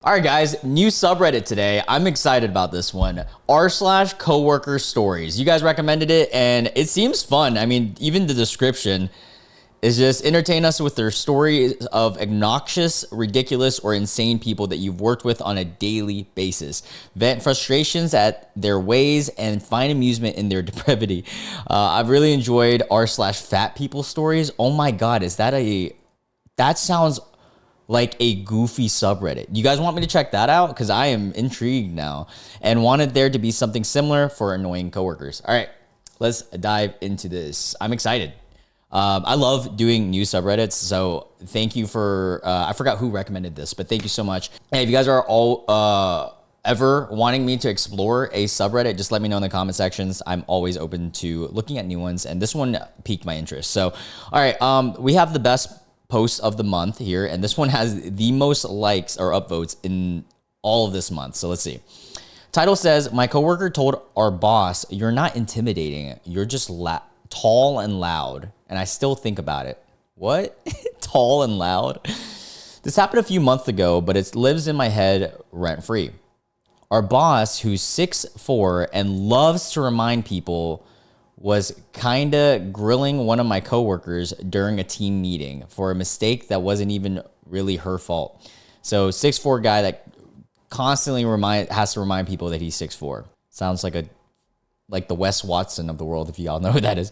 All right, guys, new subreddit today. I'm excited about this one. r/Coworkerstories. You guys recommended it, and it seems fun. I mean, even the description is just entertain us with their stories of obnoxious, ridiculous, or insane people that you've worked with on a daily basis. Vent frustrations at their ways and find amusement in their depravity. I've really enjoyed r/fat people stories. Oh my God, that sounds like a goofy subreddit. You guys want me to check that out? Because I am intrigued now and wanted there to be something similar for annoying coworkers. All right, let's dive into this. I'm excited. I love doing new subreddits, so thank you for, I forgot who recommended this, but thank you so much. And if you guys are all ever wanting me to explore a subreddit, just let me know in the comment sections. I'm always open to looking at new ones, and this one piqued my interest. So, all right, we have the best post of the month here, and this one has the most likes or upvotes in all of this month. So let's see. Title says, my coworker told our boss, "You're not intimidating. You're just tall and loud." And I still think about it. What? Tall and loud? This happened a few months ago, but it lives in my head rent free. Our boss, who's 6'4" and loves to remind people, was kinda grilling one of my coworkers during a team meeting for a mistake that wasn't even really her fault. So 6'4" guy that constantly has to remind people that he's 6'4". Sounds like the Wes Watson of the world, if y'all know who that is.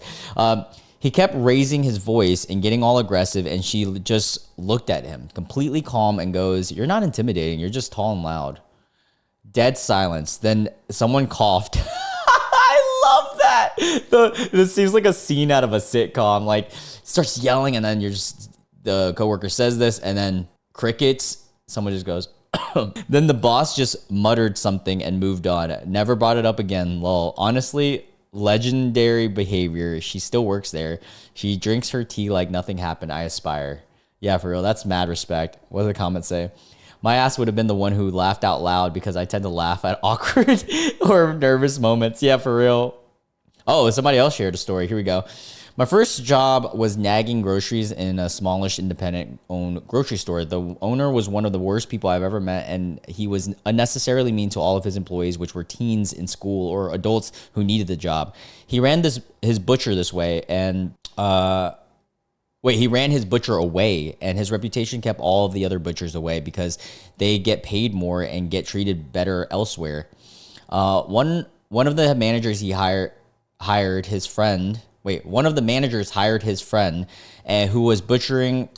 He kept raising his voice and getting all aggressive, and she just looked at him, completely calm, and goes, "You're not intimidating, you're just tall and loud." Dead silence. Then someone coughed. Love that. This seems like a scene out of a sitcom. Like, starts yelling, and then the coworker says this, and then crickets. Someone just goes. Then the boss just muttered something and moved on. Never brought it up again. Lol. Honestly, legendary behavior. She still works there. She drinks her tea like nothing happened. I aspire. Yeah, for real. That's mad respect. What does the comment say? My ass would have been the one who laughed out loud because I tend to laugh at awkward or nervous moments. Yeah, for real. Oh, somebody else shared a story. Here we go. My first job was nagging groceries in a smallish independent-owned grocery store. The owner was one of the worst people I've ever met, and he was unnecessarily mean to all of his employees, which were teens in school or adults who needed the job. He ran his butcher this way, and he ran his butcher away, and his reputation kept all of the other butchers away because they get paid more and get treated better elsewhere. One of the managers hired his friend. One of the managers hired his friend, who was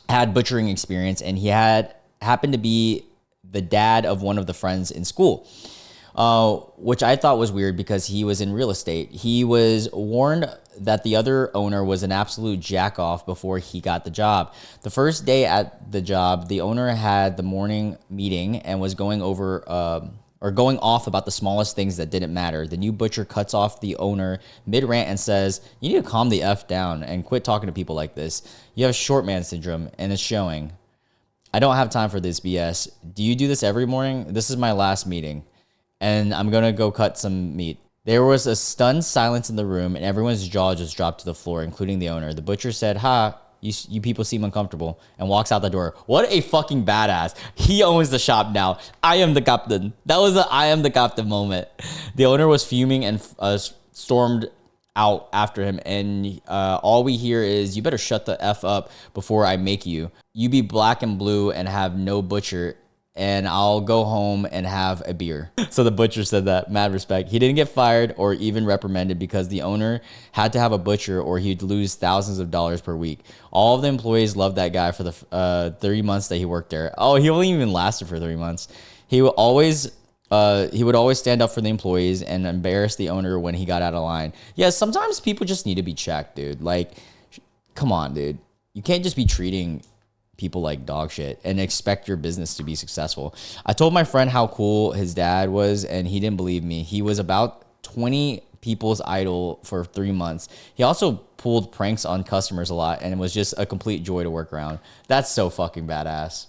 had butchering experience, and he happened to be the dad of one of the friends in school. Which I thought was weird because he was in real estate. He was warned that the other owner was an absolute jack-off before he got the job. The first day at the job, the owner had the morning meeting and was going off about the smallest things that didn't matter. The new butcher cuts off the owner mid-rant and says, "You need to calm the F down and quit talking to people like this. You have short man syndrome, and it's showing. I don't have time for this BS. Do you do this every morning? This is my last meeting, and I'm going to go cut some meat." There was a stunned silence in the room, and everyone's jaw just dropped to the floor, including the owner. The butcher said, "Ha, you people seem uncomfortable," and walks out the door. What a fucking badass. He owns the shop now. I am the captain. That was the I am the captain moment. The owner was fuming and stormed out after him, and all we hear is, "You better shut the F up before I make you. You be black and blue and have no butcher, and I'll go home and have a beer." So the butcher said that. Mad respect. He didn't get fired or even reprimanded because the owner had to have a butcher or he'd lose thousands of dollars per week. All of the employees loved that guy for the 3 months that he worked there. Oh, he only even lasted for 3 months. He would always stand up for the employees and embarrass the owner when he got out of line. Yeah, sometimes people just need to be checked, dude. Like, come on, dude. You can't just be treating people like dog shit and expect your business to be successful. I told my friend how cool his dad was, and he didn't believe me. He was about 20 people's idol for 3 months. He also pulled pranks on customers a lot, and it was just a complete joy to work around. That's so fucking badass.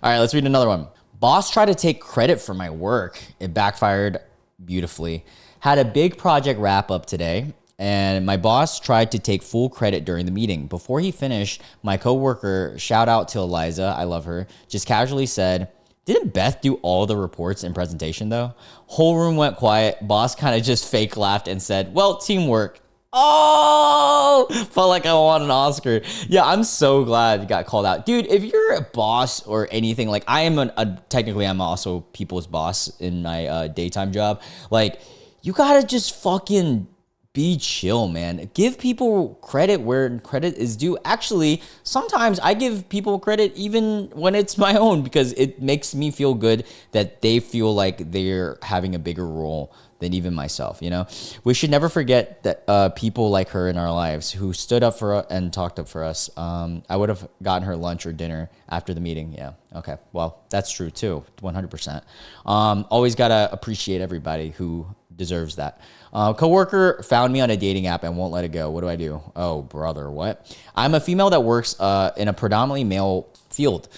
All right, let's read another one. Boss tried to take credit for my work. It backfired beautifully. Had a big project wrap up today, and my boss tried to take full credit during the meeting. Before he finished, my coworker, shout out to Eliza, I love her, just casually said, Didn't Beth do all the reports and presentation though? Whole room went quiet. Boss kind of just fake laughed and said, well, teamwork. Oh, felt like I won an Oscar. Yeah, I'm so glad you got called out. Dude, if you're a boss or anything, like I am technically I'm also people's boss in my daytime job. Like you gotta just fucking be chill, man. Give people credit where credit is due. Actually, sometimes I give people credit even when it's my own because it makes me feel good that they feel like they're having a bigger role than even myself, you know? We should never forget that people like her in our lives who stood up for us and talked up for us. I would have gotten her lunch or dinner after the meeting. Yeah. Okay. Well, that's true too. 100%. Always got to appreciate everybody who deserves that. Coworker found me on a dating app and won't let it go. What do I do? Oh, brother, what? I'm a female that works in a predominantly male field.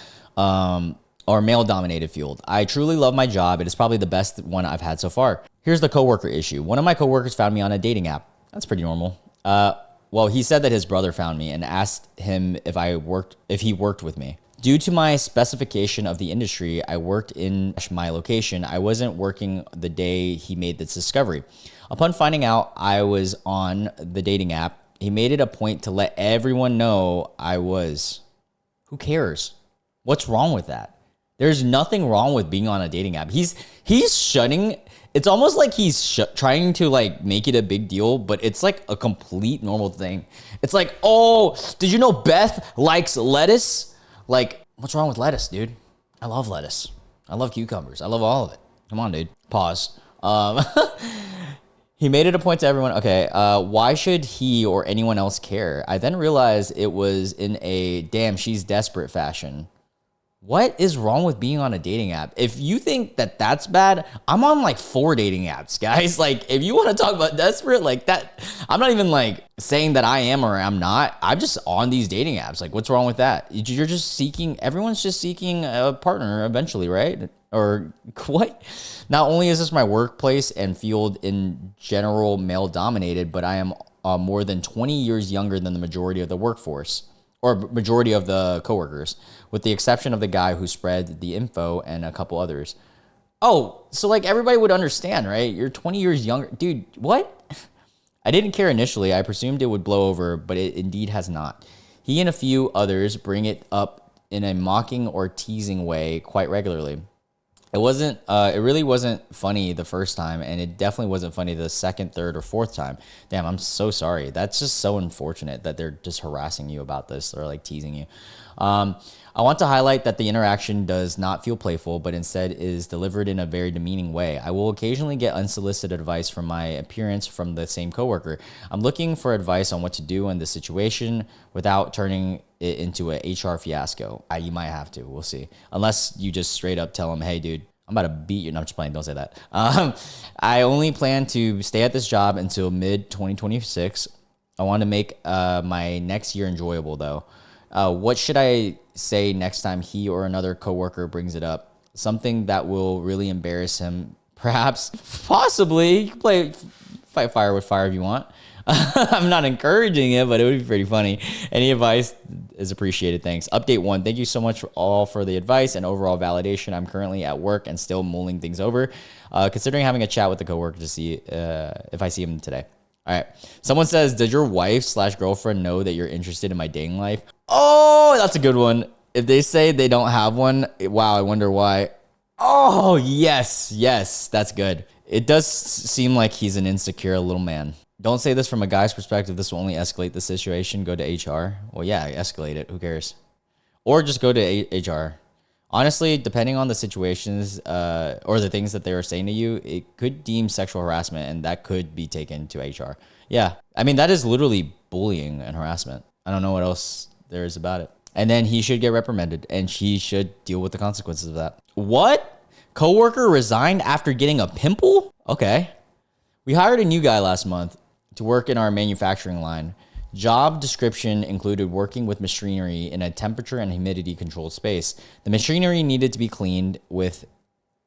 Or male-dominated field. I truly love my job. It is probably the best one I've had so far. Here's the coworker issue. One of my coworkers found me on a dating app. That's pretty normal. Well, he said that his brother found me and asked him if he worked with me. Due to my specification of the industry I worked in my location, I wasn't working the day he made this discovery. Upon finding out I was on the dating app, he made it a point to let everyone know I was. Who cares? What's wrong with that? There's nothing wrong with being on a dating app. He's shunning. It's almost like he's trying to like make it a big deal, but it's like a complete normal thing. It's like, oh, did you know Beth likes lettuce? Like, what's wrong with lettuce, dude? I love lettuce. I love cucumbers. I love all of it. Come on, dude. Pause. He made it a point to everyone. Okay, why should he or anyone else care? I then realized it was in a damn she's desperate fashion. What is wrong with being on a dating app? If you think that that's bad, I'm on like 4 dating apps, guys. Like, if you want to talk about desperate, like that, I'm not even like saying that I am or I'm not. I'm just on these dating apps. Like, what's wrong with that? You're just seeking, everyone's just seeking a partner eventually, right? Or what? Not only is this my workplace and field in general male dominated, but I am more than 20 years younger than the majority of the workforce. Or majority of the coworkers, with the exception of the guy who spread the info and a couple others. Oh, so like everybody would understand, right? You're 20 years younger. Dude, what? I didn't care initially. I presumed it would blow over, but it indeed has not. He and a few others bring it up in a mocking or teasing way quite regularly. It really wasn't funny the first time, and it definitely wasn't funny the second, third, or fourth time. Damn, I'm so sorry. That's just so unfortunate that they're just harassing you about this or like teasing you. I want to highlight that the interaction does not feel playful, but instead is delivered in a very demeaning way. I will occasionally get unsolicited advice from my appearance from the same coworker. I'm looking for advice on what to do in this situation without turning it into a HR fiasco. You might have to. We'll see. Unless you just straight up tell them, hey, dude, I'm about to beat you. No, I'm just playing. Don't say that. I only plan to stay at this job until mid-2026. I want to make my next year enjoyable, though. What should I say next time he or another coworker brings it up? Something that will really embarrass him, perhaps, possibly. You can fight fire with fire if you want. I'm not encouraging it, but it would be pretty funny. Any advice is appreciated. Thanks. Update 1. Thank you so much for the advice and overall validation. I'm currently at work and still mulling things over, considering having a chat with the coworker to see if I see him today. All right. Someone says, did your wife/girlfriend know that you're interested in my dating life? Oh, that's a good one. If they say they don't have one, wow, I wonder why. Oh, yes, that's good. It does seem like he's an insecure little man. Don't say this from a guy's perspective. This will only escalate the situation. Go to HR. Well, yeah, escalate it. Who cares? Or just go to HR. Honestly, depending on the situations or the things that they were saying to you, it could deem sexual harassment, and that could be taken to HR. Yeah, I mean, that is literally bullying and harassment. I don't know what else there is about it. And then he should get reprimanded, and she should deal with the consequences of that. What? Coworker resigned after getting a pimple? Okay. We hired a new guy last month to work in our manufacturing line. Job description included working with machinery in a temperature and humidity controlled space. The machinery needed to be cleaned with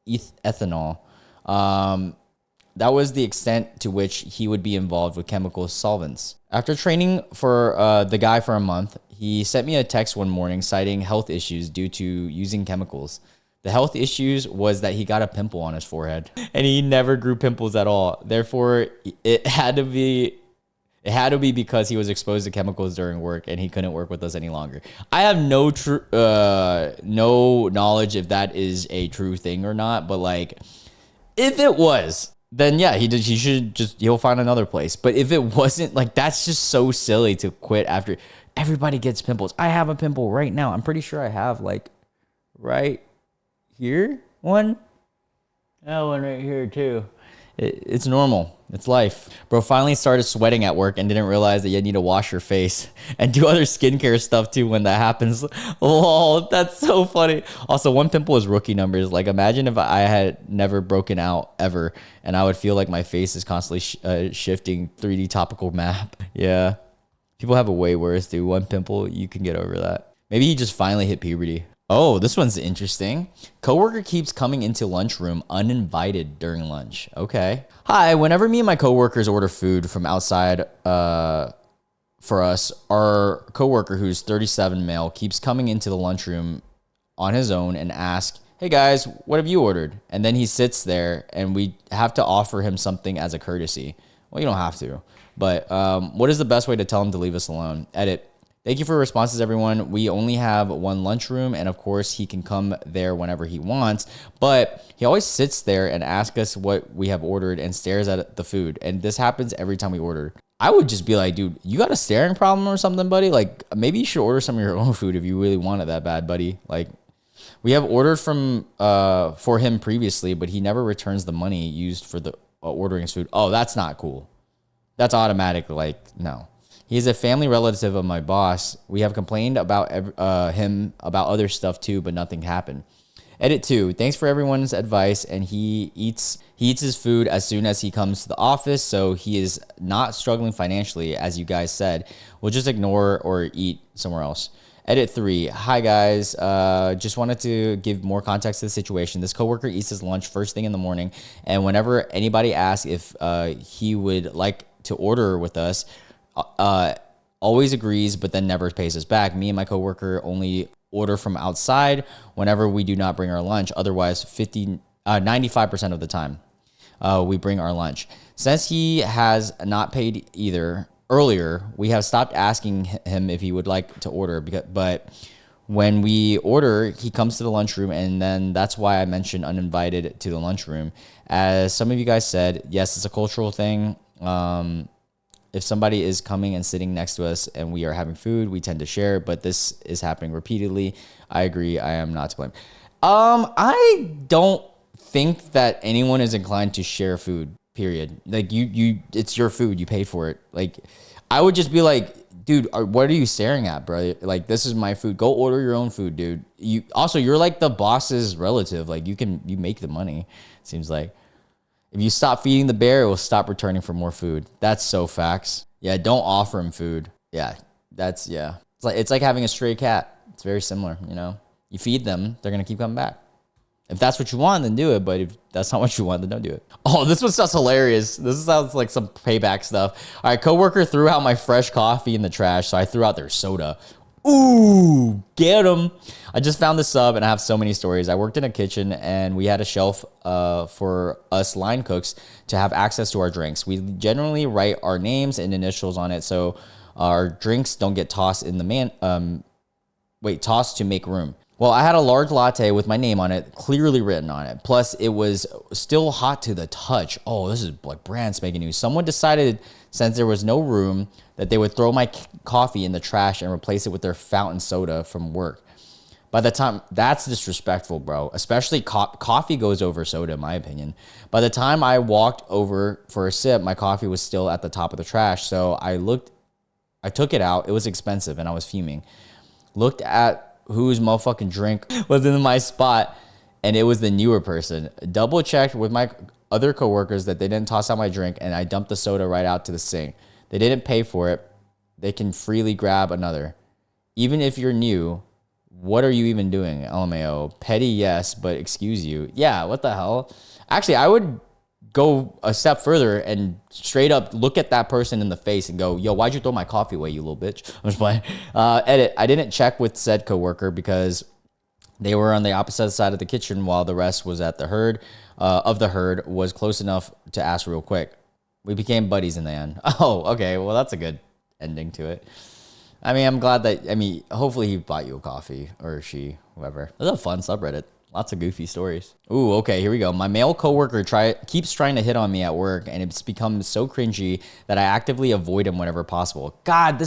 ethanol. That was the extent to which he would be involved with chemical solvents. After training for the guy for a month, he sent me a text one morning citing health issues due to using chemicals. The health issues was that he got a pimple on his forehead and he never grew pimples at all. Therefore, it had to be because he was exposed to chemicals during work and he couldn't work with us any longer. I have no knowledge if that is a true thing or not, but like if it was, then yeah, he'll find another place. But if it wasn't, like that's just so silly to quit after everybody gets pimples. I have a pimple right now. I'm pretty sure I have like right here one. That one right here too. It's normal. It's life. Bro finally started sweating at work and didn't realize that you need to wash your face and do other skincare stuff too when that happens. Lol, that's so funny. Also, one pimple is rookie numbers. Like imagine if I had never broken out ever and I would feel like my face is constantly shifting 3D topical map. Yeah. People have it way worse, dude. One pimple, you can get over that. Maybe he just finally hit puberty. Oh, this one's interesting. Coworker keeps coming into lunchroom uninvited during lunch. Okay. Hi, whenever me and my coworkers order food from outside for us, our coworker, who's 37 male, keeps coming into the lunchroom on his own and asks, hey guys, what have you ordered? And then he sits there and we have to offer him something as a courtesy. Well, you don't have to. But what is the best way to tell him to leave us alone? Edit. Thank you for your responses, everyone. We only have one lunchroom, and of course, he can come there whenever he wants, but he always sits there and asks us what we have ordered and stares at the food, and this happens every time we order. I would just be like, dude, you got a staring problem or something, buddy? Like, maybe you should order some of your own food if you really want it that bad, buddy. Like, we have ordered from for him previously, but he never returns the money used for the ordering his food. Oh, that's not cool. That's automatic, like, no. He is a family relative of my boss. We have complained about him about other stuff too, but nothing happened. Edit 2. Thanks for everyone's advice, and he eats his food as soon as he comes to the office, so he is not struggling financially, as you guys said. We'll just ignore or eat somewhere else. Edit 3. Hi guys. Just wanted to give more context to the situation. This coworker eats his lunch first thing in the morning, and whenever anybody asks if he would like to order with us, always agrees, but then never pays us back. Me and my coworker only order from outside whenever we do not bring our lunch. Otherwise, 95% of the time, we bring our lunch. Since he has not paid either earlier, we have stopped asking him if he would like to order. But when we order, he comes to the lunchroom, and then that's why I mentioned uninvited to the lunchroom. As some of you guys said, yes, it's a cultural thing. If somebody is coming and sitting next to us and we are having food, we tend to share, but this is happening repeatedly. I agree. I am not to blame. I don't think that anyone is inclined to share food, period. Like it's your food. You paid for it. Like I would just be like, dude, what are you staring at, bro? Like, this is my food. Go order your own food, dude. You're like the boss's relative. Like you make the money. Seems like. If you stop feeding the bear, it will stop returning for more food. That's so facts. Yeah, don't offer him food. Yeah, It's like having a stray cat. It's very similar, you know? You feed them, they're going to keep coming back. If that's what you want, then do it. But if that's not what you want, then don't do it. Oh, this one sounds hilarious. This sounds like some payback stuff. All right, coworker threw out my fresh coffee in the trash, so I threw out their soda. Ooh, get them. I just found this sub and I have so many stories. I worked in a kitchen and we had a shelf for us line cooks to have access to our drinks. We generally write our names and initials on it so our drinks don't get tossed in the tossed to make room. Well, I had a large latte with my name on it, clearly written on it. Plus, it was still hot to the touch. Oh, this is like brand spanking new. Someone decided, since there was no room, that they would throw my coffee in the trash and replace it with their fountain soda from work. By the time, that's disrespectful, bro. Especially coffee goes over soda, in my opinion. By the time I walked over for a sip, my coffee was still at the top of the trash. So I took it out. It was expensive and I was fuming. Looked at whose motherfucking drink was in my spot, and it was the newer person. Double checked with my other coworkers that they didn't toss out my drink, and I dumped the soda right out to the sink. They didn't pay for it. They can freely grab another. Even if you're new, what are you even doing? LMAO. Petty, yes, but excuse you. Yeah, what the hell? Actually, I would go a step further and straight up look at that person in the face and go, yo, why'd you throw my coffee away, you little bitch? I'm just playing. Edit. I didn't check with said coworker because They were on the opposite side of the kitchen while the rest was at the herd. Of the herd was close enough to ask real quick. We became buddies in the end. Oh, okay. Well, that's a good ending to it. I mean, I'm glad that, hopefully he bought you a coffee or she, whoever. This is a fun subreddit. Lots of goofy stories. Ooh, okay, here we go. My male coworker keeps trying to hit on me at work, and it's become so cringy that I actively avoid him whenever possible. God,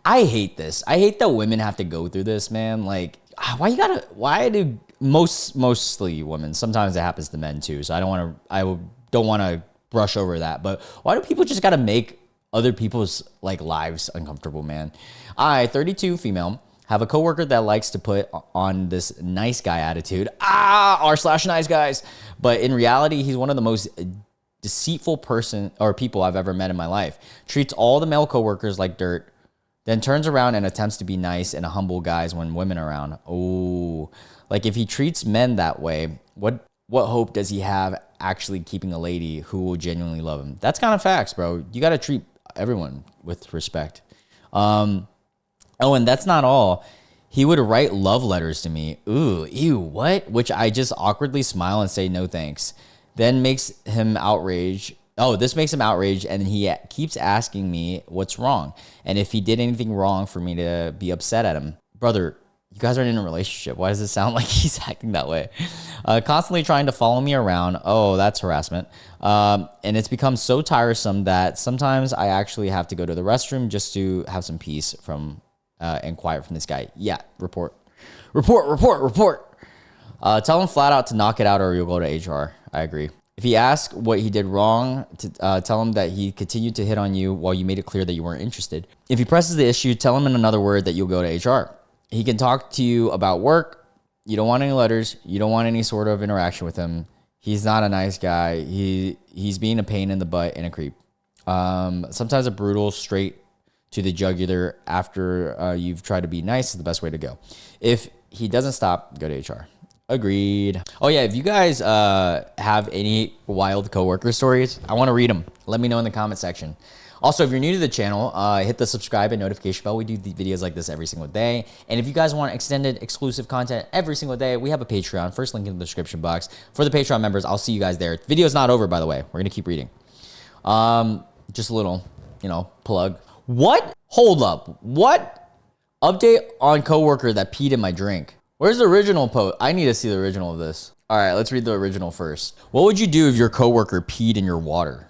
I hate this. I hate that women have to go through this, man. Like, why do mostly women, sometimes it happens to men too, so I don't want to brush over that, but why do people just gotta make other people's like lives uncomfortable, man? I, 32 female, have a coworker that likes to put on this nice guy attitude. R/nice guys. But in reality, he's one of the most deceitful people I've ever met in my life. Treats all the male coworkers like dirt, then turns around and attempts to be nice and humble guys when women are around. Oh, like if he treats men that way, what hope does he have actually keeping a lady who will genuinely love him? That's kind of facts, bro. You got to treat everyone with respect. Oh, and that's not all. He would write love letters to me. Ooh, ew, what? Which I just awkwardly smile and say no thanks. Then makes him outraged. Oh, this makes him outraged, and he keeps asking me what's wrong and if he did anything wrong for me to be upset at him. Brother, you guys aren't in a relationship. Why does it sound like he's acting that way? Constantly trying to follow me around. Oh, that's harassment. And it's become so tiresome that sometimes I actually have to go to the restroom just to have some peace and quiet from this guy. Yeah, report. Tell him flat out to knock it out or you'll go to HR. I agree. If he asks what he did wrong, tell him that he continued to hit on you while you made it clear that you weren't interested. If he presses the issue, tell him in another word that you'll go to HR. He can talk to you about work. You don't want any letters. You don't want any sort of interaction with him. He's not a nice guy. He's being a pain in the butt and a creep. Sometimes a brutal straight to the jugular after you've tried to be nice is the best way to go. If he doesn't stop, go to HR. Agreed. Oh yeah, if you guys have any wild coworker stories, I want to read them. Let me know in the comment section. Also, if you're new to the channel, hit the subscribe and notification bell. We do videos like this every single day. And if you guys want extended exclusive content every single day, we have a Patreon. First link in the description box. For the Patreon members, I'll see you guys there. The video's not over, by the way. We're going to keep reading. Just a little, plug. What? Hold up. What? Update on coworker that peed in my drink. Where's the original post? I need to see the original of this. All right, let's read the original first. What would you do if your coworker peed in your water?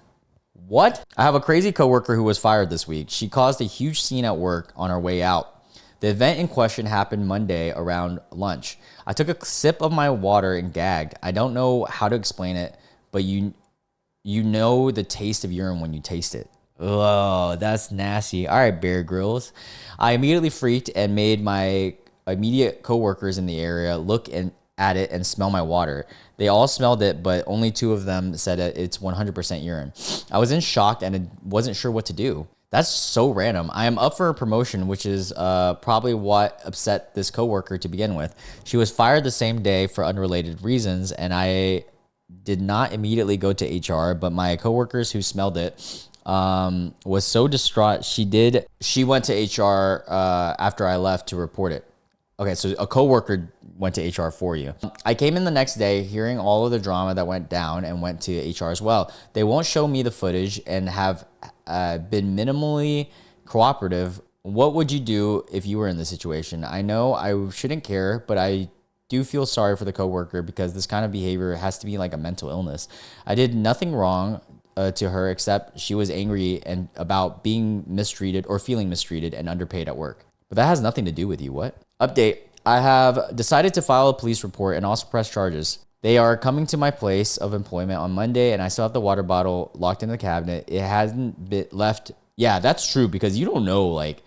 What? I have a crazy coworker who was fired this week. She caused a huge scene at work on her way out. The event in question happened Monday around lunch. I took a sip of my water and gagged. I don't know how to explain it, but you know the taste of urine when you taste it. Oh, that's nasty. All right, Bear Grylls. I immediately freaked and made my immediate coworkers in the area look at it and smell my water. They all smelled it, but only 2 of them said that it's 100% urine. I was in shock and wasn't sure what to do. That's so random. I am up for a promotion, which is probably what upset this coworker to begin with. She was fired the same day for unrelated reasons, and I did not immediately go to HR, but my coworkers who smelled it was so distraught. She went to HR after I left to report it. Okay, so a coworker went to HR for you. I came in the next day hearing all of the drama that went down and went to HR as well. They won't show me the footage and have been minimally cooperative. What would you do if you were in this situation? I know I shouldn't care, but I do feel sorry for the coworker because this kind of behavior has to be like a mental illness. I did nothing wrong to her except she was angry and about being mistreated or feeling mistreated and underpaid at work. But that has nothing to do with you. What? Update. I have decided to file a police report and also press charges. They are coming to my place of employment on Monday, and I still have the water bottle locked in the cabinet. It hasn't been left. Yeah, that's true because you don't know like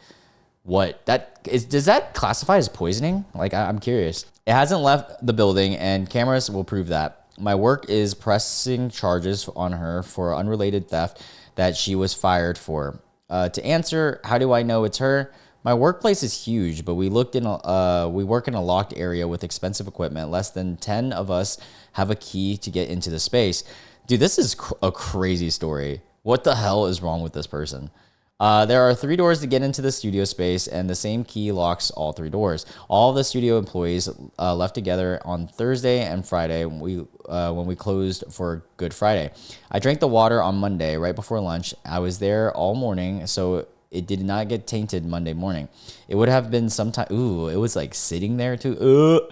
what that is. Does that classify as poisoning? Like, I'm curious. It hasn't left the building, and cameras will prove that. My work is pressing charges on her for unrelated theft that she was fired for. To answer, how do I know it's her? My workplace is huge, but we work in a locked area with expensive equipment. Less than 10 of us have a key to get into the space. Dude, this is a crazy story. What the hell is wrong with this person? There are 3 doors to get into the studio space, and the same key locks all 3 doors. All the studio employees left together on Thursday and Friday when we closed for Good Friday. I drank the water on Monday right before lunch. I was there all morning, so it did not get tainted Monday morning. It would have been sometime. Ooh, it was like sitting there too.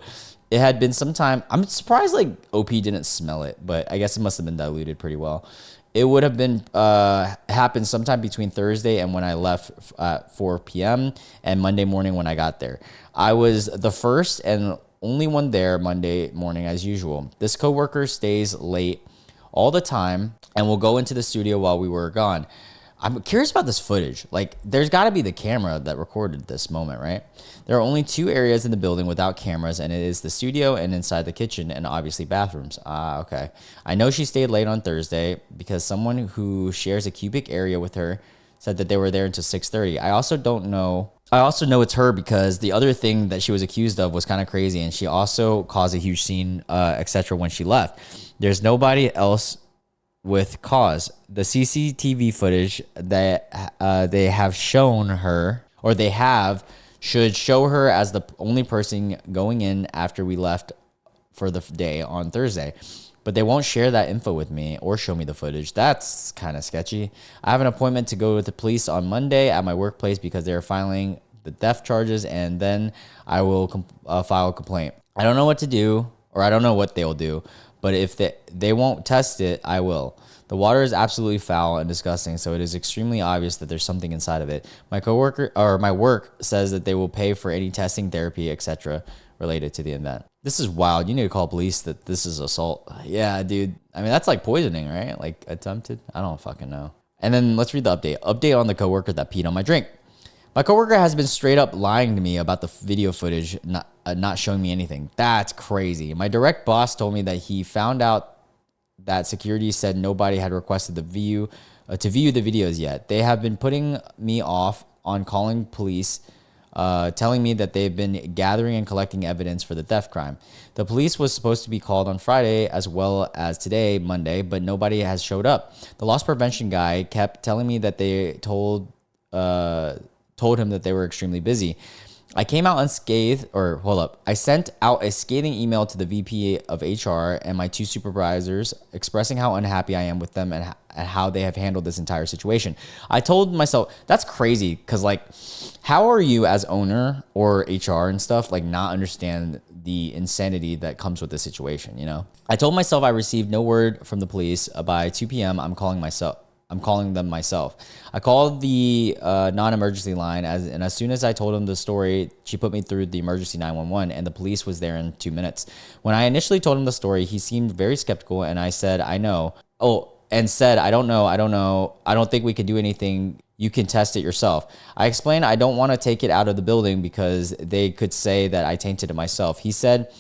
It had been some time. I'm surprised like OP didn't smell it, but I guess it must have been diluted pretty well. It would have been happened sometime between Thursday and when I left at 4 p.m. and Monday morning when I got there. I was the first and only one there Monday morning as usual. This coworker stays late all the time and will go into the studio while we were gone. I'm curious about this footage. Like, there's got to be the camera that recorded this moment, right? There are only 2 areas in the building without cameras, and it is the studio and inside the kitchen, and obviously bathrooms. Okay. I know she stayed late on Thursday because someone who shares a cubic area with her said that they were there until 6:30. I also know it's her because the other thing that she was accused of was kind of crazy, and she also caused a huge scene, etc. when she left. There's nobody else with cause. The CCTV footage that they have shown her, or they have, should show her as the only person going in after we left for the day on Thursday. But they won't share that info with me or show me the footage. That's kind of sketchy. I have an appointment to go with the police on Monday at my workplace because they're filing the theft charges, and then I will file a complaint. I don't know what to do, or I don't know what they'll do, but if they won't test it, I will. The water is absolutely foul and disgusting, so it is extremely obvious that there's something inside of it. My coworker or my work says that they will pay for any testing, therapy, etc. related to the event. This is wild. You need to call police that this is assault. Yeah, dude. I mean, that's like poisoning, right? Like attempted. I don't fucking know. And then let's read the update. Update on the coworker that peed on my drink. My coworker has been straight up lying to me about the video footage, not showing me anything. That's crazy. My direct boss told me that he found out that security said nobody had requested to view the videos yet. They have been putting me off on calling police, telling me that they've been gathering and collecting evidence for the theft crime. The police was supposed to be called on Friday as well as today, Monday, but nobody has showed up. The loss prevention guy kept telling me that they told him that they were extremely busy. I came out unscathed, or hold up. I sent out a scathing email to the VP of HR and my 2 supervisors expressing how unhappy I am with them and how they have handled this entire situation. I told myself, that's crazy, because like, how are you as owner or HR and stuff, like not understand the insanity that comes with this situation, you know? I told myself I received no word from the police. By 2 p.m., I'm calling them myself. I called the non-emergency line, and as soon as I told him the story, she put me through the emergency 911, and the police was there in 2 minutes. When I initially told him the story, he seemed very skeptical, and I said, I know. I don't know. I don't think we can do anything. You can test it yourself. I explained I don't want to take it out of the building because they could say that I tainted it myself. He said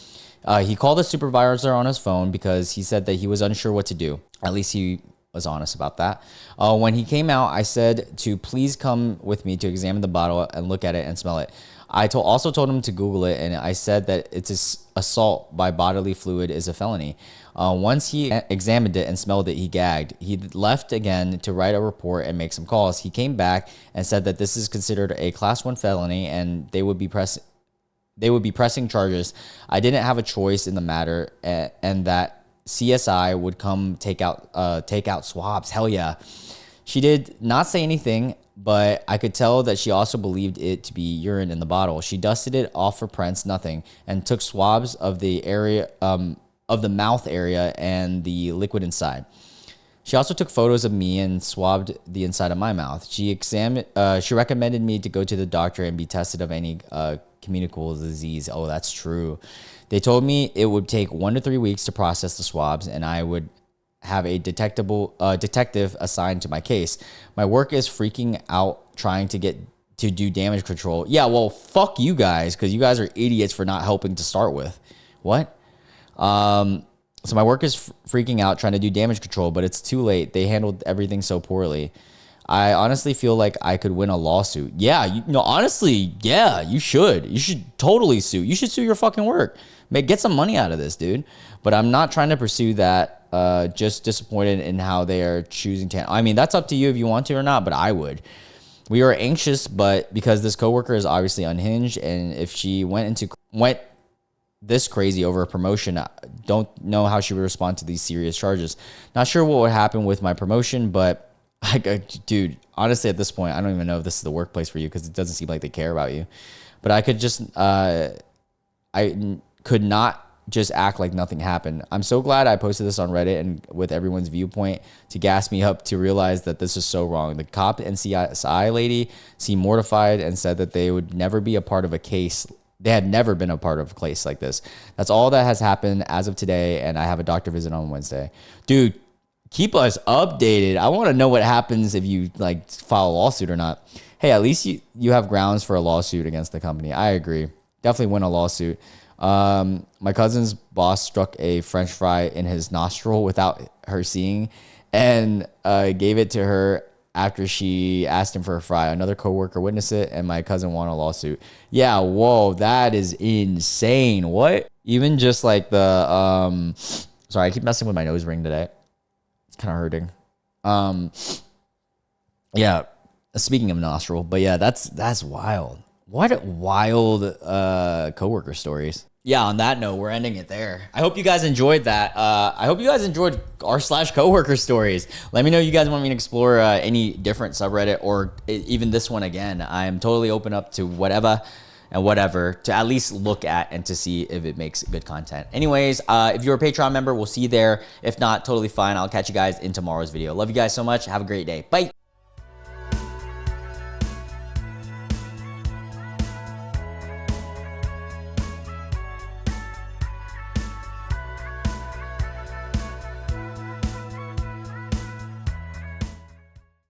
he called the supervisor on his phone because he said that he was unsure what to do. At least he was honest about that. When he came out, I said to please come with me to examine the bottle and look at it and smell it. I also told him to Google it, and I said that it's assault by bodily fluid is a felony. Once he examined it and smelled it, he gagged. He left again to write a report and make some calls. He came back and said that this is considered a class 1 felony and they would be pressing charges. I didn't have a choice in the matter, and that CSI would come take out swabs. Hell yeah. She did not say anything, but I could tell that she also believed it to be urine in the bottle. She dusted it off for prints, nothing, and took swabs of the area of the mouth area and the liquid inside. She also took photos of me and swabbed the inside of my mouth. She recommended me to go to the doctor and be tested of any communicable disease. Oh, that's true. They told me it would take 1 to 3 weeks to process the swabs, and I would have a detective assigned to my case. My work is freaking out trying to do damage control. Yeah, well, fuck you guys, because you guys are idiots for not helping to start with. What? So my work is freaking out trying to do damage control, but it's too late. They handled everything so poorly. I honestly feel like I could win a lawsuit. Yeah, honestly, yeah, you should. You should totally sue. You should sue your fucking work. Get some money out of this, dude. But I'm not trying to pursue that. Just disappointed in how they are choosing to. I mean, that's up to you if you want to or not, but I would. We are anxious, but because this coworker is obviously unhinged, and if she went this crazy over a promotion, I don't know how she would respond to these serious charges. Not sure what would happen with my promotion, but dude, honestly, at this point, I don't even know if this is the workplace for you because it doesn't seem like they care about you. But I could not just act like nothing happened. I'm so glad I posted this on Reddit and with everyone's viewpoint to gas me up to realize that this is so wrong. The cop and CSI lady seemed mortified and said that they would never be a part of a case. They had never been a part of a case like this. That's all that has happened as of today, and I have a doctor visit on Wednesday. Dude, keep us updated. I want to know what happens if you like file a lawsuit or not. Hey, at least you have grounds for a lawsuit against the company. I agree. Definitely win a lawsuit. My cousin's boss struck a French fry in his nostril without her seeing and gave it to her after she asked him for a fry. Another coworker witnessed it, and my cousin won a lawsuit. Yeah, whoa, that is insane. What? Even just like the sorry, I keep messing with my nose ring today. It's kind of hurting. Yeah, speaking of nostril, but yeah, that's wild. What wild coworker stories. Yeah, on that note, we're ending it there. I hope you guys enjoyed that. I hope you guys enjoyed r/coworker stories. Let me know if you guys want me to explore any different subreddit or even this one again. I am totally open up to whatever to at least look at and to see if it makes good content. Anyways, if you're a Patreon member, we'll see you there. If not, totally fine. I'll catch you guys in tomorrow's video. Love you guys so much. Have a great day. Bye.